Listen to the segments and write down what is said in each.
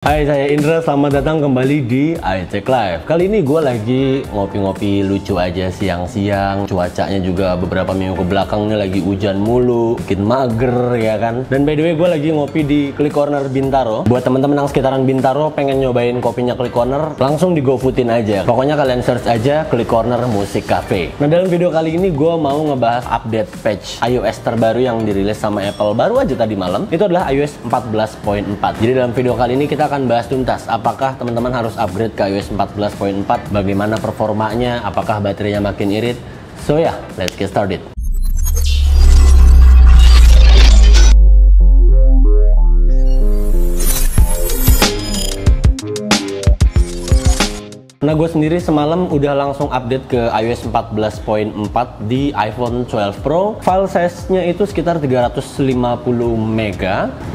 Hai, saya Indra. Selamat datang kembali di iTech Live. Kali ini gue lagi ngopi-ngopi lucu aja siang-siang. Cuacanya juga beberapa minggu ke belakang ini lagi hujan mulu, bikin mager ya kan. Dan by the way, gue lagi ngopi di Click Corner Bintaro. Buat teman-teman yang sekitaran Bintaro pengen nyobain kopinya Click Corner, langsung di GoFoodin aja. Pokoknya kalian search aja Click Corner Musik Cafe. Nah, dalam video kali ini gue mau ngebahas update patch iOS terbaru yang dirilis sama Apple baru aja tadi malam. Itu adalah iOS 14.4. Jadi dalam video kali ini kita akan bahas tuntas apakah teman-teman harus upgrade ke iOS 14.4, bagaimana performanya, apakah baterainya makin irit. So ya, let's get started. Nah, gue sendiri semalam udah langsung update ke iOS 14.4 di iPhone 12 Pro. File size-nya itu sekitar 350 MB.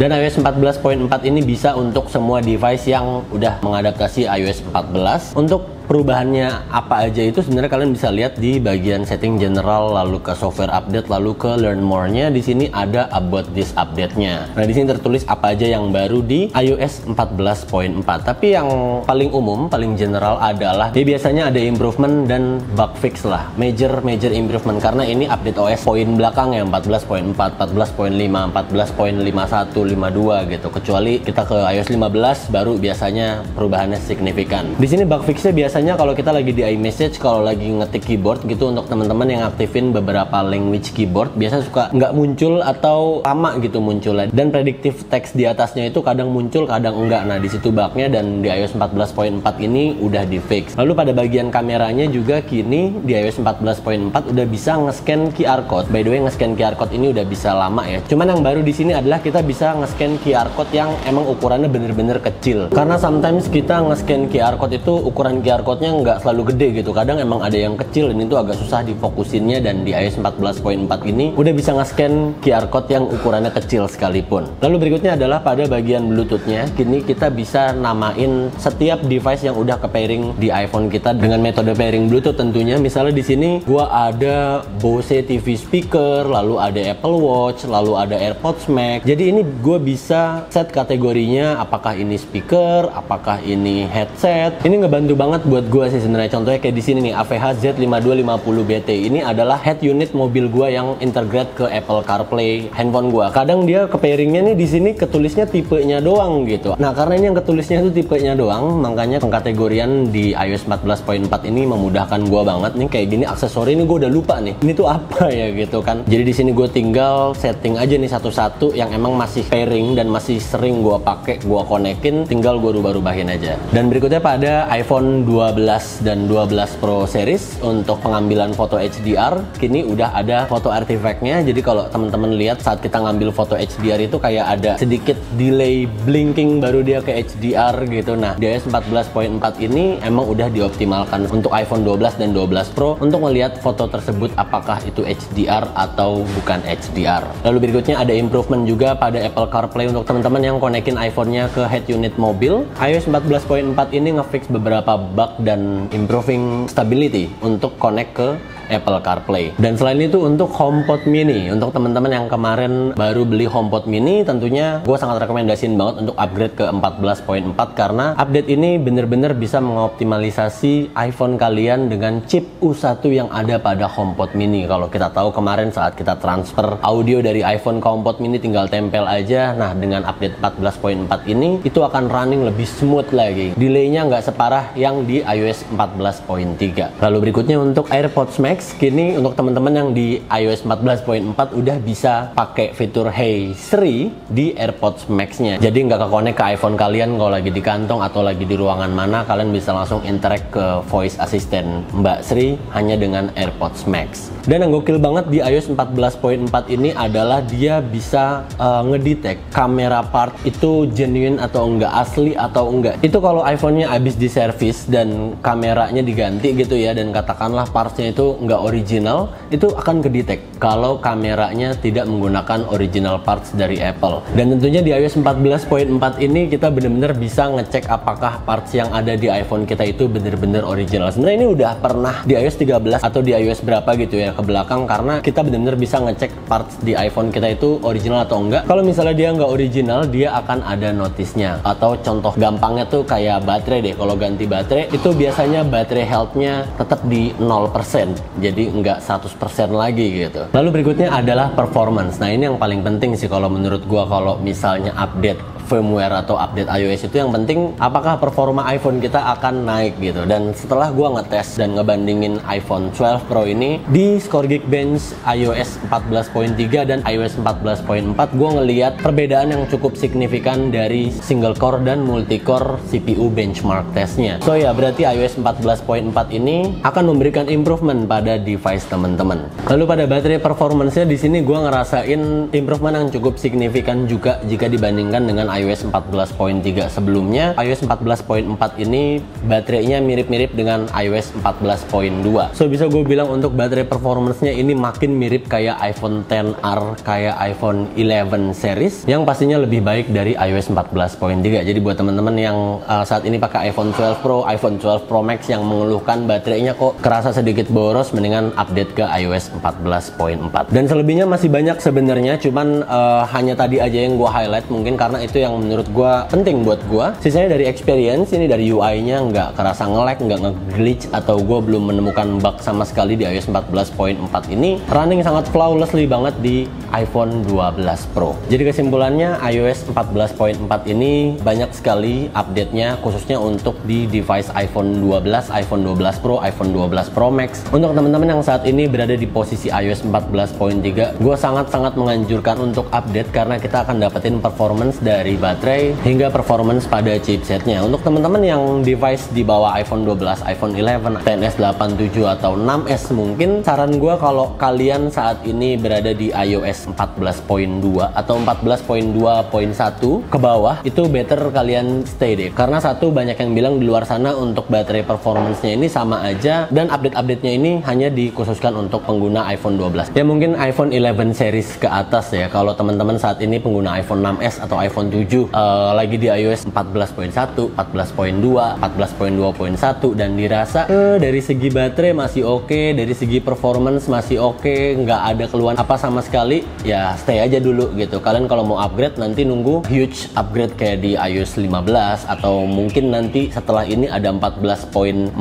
Dan iOS 14.4 ini bisa untuk semua device yang udah mengadaptasi iOS 14. Untuk perubahannya apa aja itu sebenarnya kalian bisa lihat di bagian setting general, lalu ke software update, lalu ke learn more-nya. Di sini ada about this update-nya. Nah, di sini tertulis apa aja yang baru di iOS 14.4. Tapi yang paling umum, paling general adalah dia biasanya ada improvement dan bug fix lah. Major improvement karena ini update OS poin belakang ya, 14.4, 14.5, 14.51, 52 gitu. Kecuali kita ke iOS 15 baru biasanya perubahannya signifikan. Di sini bug fix-nya biasanya kalau kita lagi di iMessage, kalau lagi ngetik keyboard gitu, untuk teman-teman yang aktifin beberapa language keyboard, biasanya suka nggak muncul atau lama gitu munculnya. Dan predictive text di atasnya itu kadang muncul, kadang enggak. Nah, di situ bugnya, dan di iOS 14.4 ini udah di fix. Lalu pada bagian kameranya juga kini di iOS 14.4 udah bisa nge-scan QR code. By the way, nge-scan QR code ini udah bisa lama ya. Cuman yang baru di sini adalah kita bisa nge-scan QR code yang emang ukurannya bener-bener kecil. Karena sometimes kita nge-scan QR code itu ukuran QR code-nya nggak selalu gede gitu. Kadang emang ada yang kecil dan itu agak susah difokusinnya, dan di iOS 14.4 ini udah bisa nge-scan QR code yang ukurannya kecil sekalipun. Lalu berikutnya adalah pada bagian Bluetooth-nya. Kini kita bisa namain setiap device yang udah ke pairing di iPhone kita dengan metode pairing Bluetooth tentunya. Misalnya di sini gua ada Bose TV speaker, lalu ada Apple Watch, lalu ada AirPods Max. Jadi ini gua bisa set kategorinya apakah ini speaker, apakah ini headset. Ini ngebantu banget buat gua sih sebenarnya. Contohnya kayak di sini nih, AVH Z5250BT. Ini adalah head unit mobil gua yang integrate ke Apple CarPlay handphone gua. Kadang dia ke pairingnya nih di sini ketulisnya tipenya doang gitu. Nah, karena ini yang ketulisnya itu tipenya doang, makanya pengkategorian di iOS 14.4 ini memudahkan gua banget nih. Kayak gini aksesori ini gua udah lupa nih. Ini tuh apa ya gitu kan. Jadi di sini gua tinggal setting aja nih satu-satu yang emang masih pairing dan masih sering gua pakai, gua konekin, tinggal gua rubah-rubahin aja. Dan berikutnya pada iPhone 12 dan 12 Pro series untuk pengambilan foto HDR, kini udah ada foto artifact-nya. Jadi kalau teman-teman lihat saat kita ngambil foto HDR itu kayak ada sedikit delay blinking baru dia ke HDR gitu. Nah, di iOS 14.4 ini emang udah dioptimalkan untuk iPhone 12 dan 12 Pro untuk melihat foto tersebut apakah itu HDR atau bukan HDR. Lalu berikutnya ada improvement juga pada Apple CarPlay untuk teman-teman yang konekin iPhone-nya ke head unit mobil. iOS 14.4 ini ngefix beberapa bug dan improving stability untuk connect ke Apple CarPlay. Dan selain itu untuk HomePod Mini, untuk teman-teman yang kemarin baru beli HomePod Mini, tentunya gue sangat rekomendasiin banget untuk upgrade ke 14.4 karena update ini bener-bener bisa mengoptimalisasi iPhone kalian dengan chip U1 yang ada pada HomePod Mini. Kalau kita tahu kemarin saat kita transfer audio dari iPhone ke HomePod Mini tinggal tempel aja. Nah, dengan update 14.4 ini itu akan running lebih smooth lagi. Delaynya nggak separah yang di iOS 14.3. Lalu berikutnya untuk AirPods Max, kini untuk teman-teman yang di iOS 14.4 udah bisa pakai fitur Hey Siri di AirPods Max-nya. Jadi nggak ke-connect ke iPhone kalian kalau lagi di kantong atau lagi di ruangan mana, kalian bisa langsung interact ke voice assistant Mbak Sri hanya dengan AirPods Max. Dan yang gokil banget di iOS 14.4 ini adalah dia bisa ngedetect kamera part itu genuine atau enggak, asli atau enggak. Itu kalau iPhone-nya habis diservis dan kameranya diganti gitu ya, dan katakanlah partsnya itu nggak original, itu akan kedetek kalau kameranya tidak menggunakan original parts dari Apple. Dan tentunya di iOS 14.4 ini kita benar-benar bisa ngecek apakah parts yang ada di iPhone kita itu benar-benar original. Sebenarnya ini udah pernah di iOS 13 atau di iOS berapa gitu ya ke belakang, karena kita benar-benar bisa ngecek parts di iPhone kita itu original atau enggak. Kalau misalnya dia nggak original, dia akan ada notisnya. Atau contoh gampangnya tuh kayak baterai deh. Kalau ganti baterai itu biasanya baterai health-nya tetap di 0%, jadi nggak 100% lagi gitu. Lalu berikutnya adalah performance. Nah ini yang paling penting sih kalau menurut gua, kalau misalnya update firmware atau update iOS itu yang penting apakah performa iPhone kita akan naik gitu. Dan setelah gua ngetes dan ngebandingin iPhone 12 Pro ini di Score Geekbench iOS 14.3 dan iOS 14.4, gua ngeliat perbedaan yang cukup signifikan dari single core dan multi core CPU benchmark testnya. So ya berarti iOS 14.4 ini akan memberikan improvement pada device teman-teman. Lalu pada baterai performance-nya di sini gua ngerasain improvement yang cukup signifikan juga jika dibandingkan dengan iOS 14.3 sebelumnya. iOS 14.4 ini baterainya mirip-mirip dengan iOS 14.2. So bisa gue bilang untuk baterai performance-nya ini makin mirip kayak iPhone XR, kayak iPhone 11 series, yang pastinya lebih baik dari iOS 14.3. Jadi buat teman-teman yang saat ini pakai iPhone 12 Pro, iPhone 12 Pro Max yang mengeluhkan baterainya kok kerasa sedikit boros, mendingan update ke iOS 14.4. Dan selebihnya masih banyak sebenarnya, cuman hanya tadi aja yang gue highlight mungkin karena itu yang menurut gue penting buat gue. Sisanya dari experience, ini dari UI-nya nggak kerasa nge-lag, nggak nge-glitch, atau gue belum menemukan bug sama sekali di iOS 14.4 ini. Running sangat flawlessly banget di iPhone 12 Pro. Jadi kesimpulannya iOS 14.4 ini banyak sekali update-nya, khususnya untuk di device iPhone 12, iPhone 12 Pro, iPhone 12 Pro Max. Untuk teman-teman yang saat ini berada di posisi iOS 14.3, gue sangat-sangat menganjurkan untuk update karena kita akan dapetin performance dari baterai hingga performance pada chipsetnya. Untuk teman-teman yang device di bawah iPhone 12, iPhone 11, XS 8, 7 atau 6s, mungkin saran gue kalau kalian saat ini berada di iOS 14.2 atau 14.2.1 ke bawah, itu better kalian stay deh. Karena satu, banyak yang bilang di luar sana untuk baterai performance-nya ini sama aja, dan update-update-nya ini hanya dikhususkan untuk pengguna iPhone 12. Ya mungkin iPhone 11 series ke atas ya. Kalau teman-teman saat ini pengguna iPhone 6s atau iPhone 7 lagi di iOS 14.1, 14.2, 14.2.1 dan dirasa dari segi baterai masih oke, dari segi performance masih oke, nggak ada keluhan apa sama sekali, ya stay aja dulu gitu. Kalian kalau mau upgrade nanti nunggu huge upgrade kayak di iOS 15, atau mungkin nanti setelah ini ada 14.4.1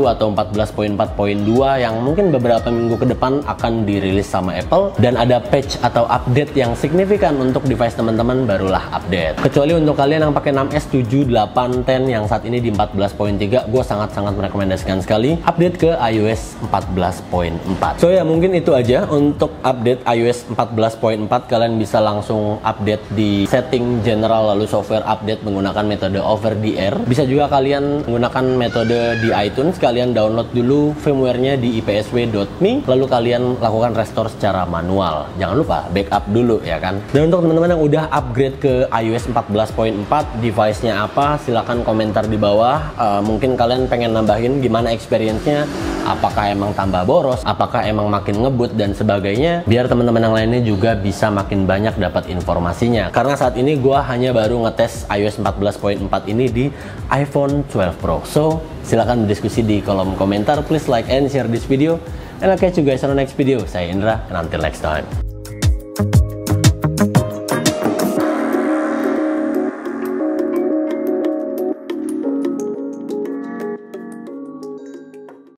atau 14.4.2 yang mungkin beberapa minggu ke depan akan dirilis sama Apple, dan ada patch atau update yang signifikan untuk device teman-teman, barulah update. Kecuali untuk kalian yang pakai 6s, 7, 8, 10 yang saat ini di 14.3, gue sangat-sangat merekomendasikan sekali update ke iOS 14.4. So ya mungkin itu aja untuk update iOS 14.4. Kalian bisa langsung update di setting general lalu software update menggunakan metode over the air. Bisa juga kalian menggunakan metode di iTunes, kalian download dulu firmware-nya di ipsw.me, lalu kalian lakukan restore secara manual. Jangan lupa backup dulu ya kan. Dan untuk teman-teman yang udah upgrade ke iOS 14.4, device-nya apa, silahkan komentar di bawah. Mungkin kalian pengen nambahin gimana experience-nya, apakah emang tambah boros, apakah emang makin ngebut dan sebagainya, biar teman-teman yang lainnya juga bisa makin banyak dapat informasinya. Karena saat ini gue hanya baru ngetes iOS 14.4 ini di iPhone 12 Pro. So silahkan berdiskusi di kolom komentar. Please like and share this video, and I'll catch you guys on the next video. Saya Indra, and until next time.